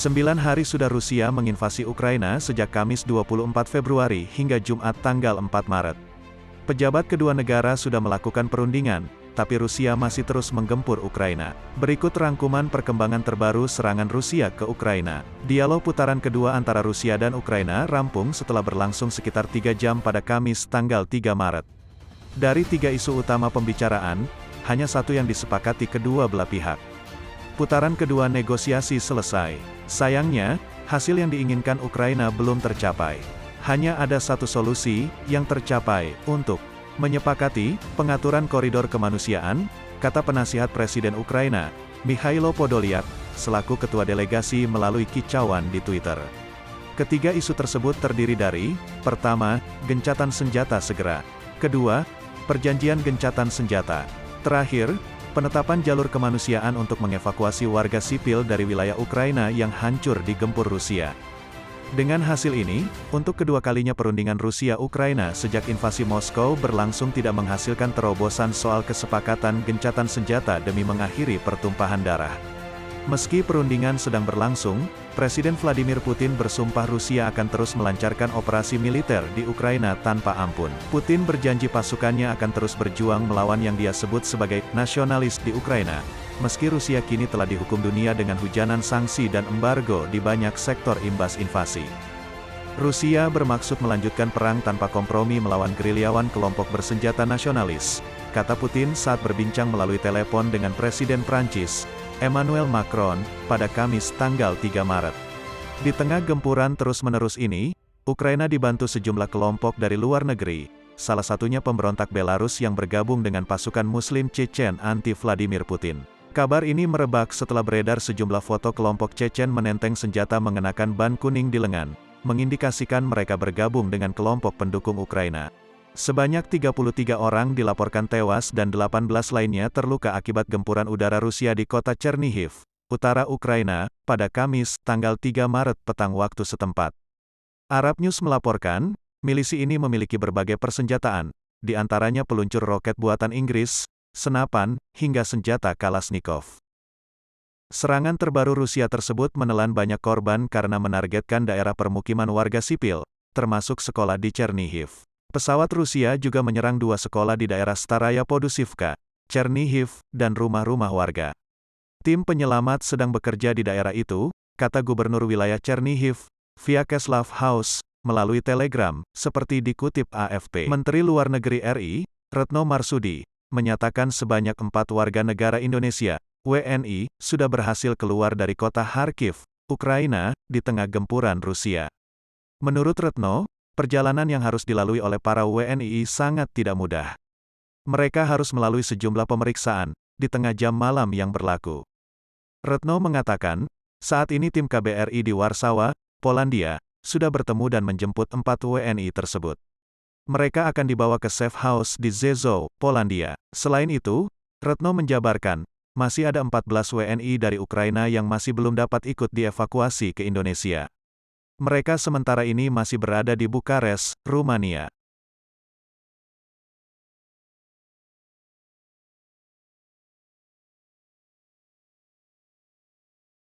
9 hari sudah Rusia menginvasi Ukraina sejak Kamis 24 Februari hingga Jumat tanggal 4 Maret. Pejabat kedua negara sudah melakukan perundingan, tapi Rusia masih terus menggempur Ukraina. Berikut rangkuman perkembangan terbaru serangan Rusia ke Ukraina. Dialog putaran kedua antara Rusia dan Ukraina rampung setelah berlangsung sekitar 3 jam pada Kamis tanggal 3 Maret. Dari 3 isu utama pembicaraan, hanya satu yang disepakati kedua belah pihak. Putaran kedua negosiasi selesai. Sayangnya, hasil yang diinginkan Ukraina belum tercapai. Hanya ada satu solusi yang tercapai untuk menyepakati pengaturan koridor kemanusiaan, kata penasihat Presiden Ukraina, Mikhailo Podolyak, selaku ketua delegasi melalui kicauan di Twitter. Ketiga isu tersebut terdiri dari, pertama, gencatan senjata segera. Kedua, perjanjian gencatan senjata. Terakhir, penetapan jalur kemanusiaan untuk mengevakuasi warga sipil dari wilayah Ukraina yang hancur digempur Rusia. Dengan hasil ini, untuk kedua kalinya perundingan Rusia-Ukraina sejak invasi Moskow berlangsung tidak menghasilkan terobosan soal kesepakatan gencatan senjata demi mengakhiri pertumpahan darah. Meski perundingan sedang berlangsung, Presiden Vladimir Putin bersumpah Rusia akan terus melancarkan operasi militer di Ukraina tanpa ampun. Putin berjanji pasukannya akan terus berjuang melawan yang dia sebut sebagai nasionalis di Ukraina. Meski Rusia kini telah dihukum dunia dengan hujanan sanksi dan embargo di banyak sektor imbas invasi. Rusia bermaksud melanjutkan perang tanpa kompromi melawan gerilyawan kelompok bersenjata nasionalis, kata Putin saat berbincang melalui telepon dengan Presiden Prancis, Emmanuel Macron, pada Kamis tanggal 3 Maret. Di tengah gempuran terus-menerus ini, Ukraina dibantu sejumlah kelompok dari luar negeri, salah satunya pemberontak Belarus yang bergabung dengan pasukan Muslim Chechen anti-Vladimir Putin. Kabar ini merebak setelah beredar sejumlah foto kelompok Chechen menenteng senjata mengenakan ban kuning di lengan, mengindikasikan mereka bergabung dengan kelompok pendukung Ukraina. Sebanyak 33 orang dilaporkan tewas dan 18 lainnya terluka akibat gempuran udara Rusia di kota Chernihiv, utara Ukraina, pada Kamis, tanggal 3 Maret petang waktu setempat. Arab News melaporkan, milisi ini memiliki berbagai persenjataan, di antaranya peluncur roket buatan Inggris, senapan, hingga senjata Kalashnikov. Serangan terbaru Rusia tersebut menelan banyak korban karena menargetkan daerah permukiman warga sipil, termasuk sekolah di Chernihiv. Pesawat Rusia juga menyerang 2 sekolah di daerah Staraya Podusivka, Chernihiv, dan rumah-rumah warga. Tim penyelamat sedang bekerja di daerah itu, kata Gubernur wilayah Chernihiv, Vyacheslav Haus, melalui Telegram, seperti dikutip AFP. Menteri Luar Negeri RI, Retno Marsudi, menyatakan sebanyak 4 warga negara Indonesia, WNI, sudah berhasil keluar dari kota Kharkiv, Ukraina, di tengah gempuran Rusia. Menurut Retno, perjalanan yang harus dilalui oleh para WNI sangat tidak mudah. Mereka harus melalui sejumlah pemeriksaan, di tengah jam malam yang berlaku. Retno mengatakan, saat ini tim KBRI di Warsawa, Polandia, sudah bertemu dan menjemput 4 WNI tersebut. Mereka akan dibawa ke safe house di Rzeszów, Polandia. Selain itu, Retno menjabarkan, masih ada 14 WNI dari Ukraina yang masih belum dapat ikut dievakuasi ke Indonesia. Mereka sementara ini masih berada di Bukares, Rumania.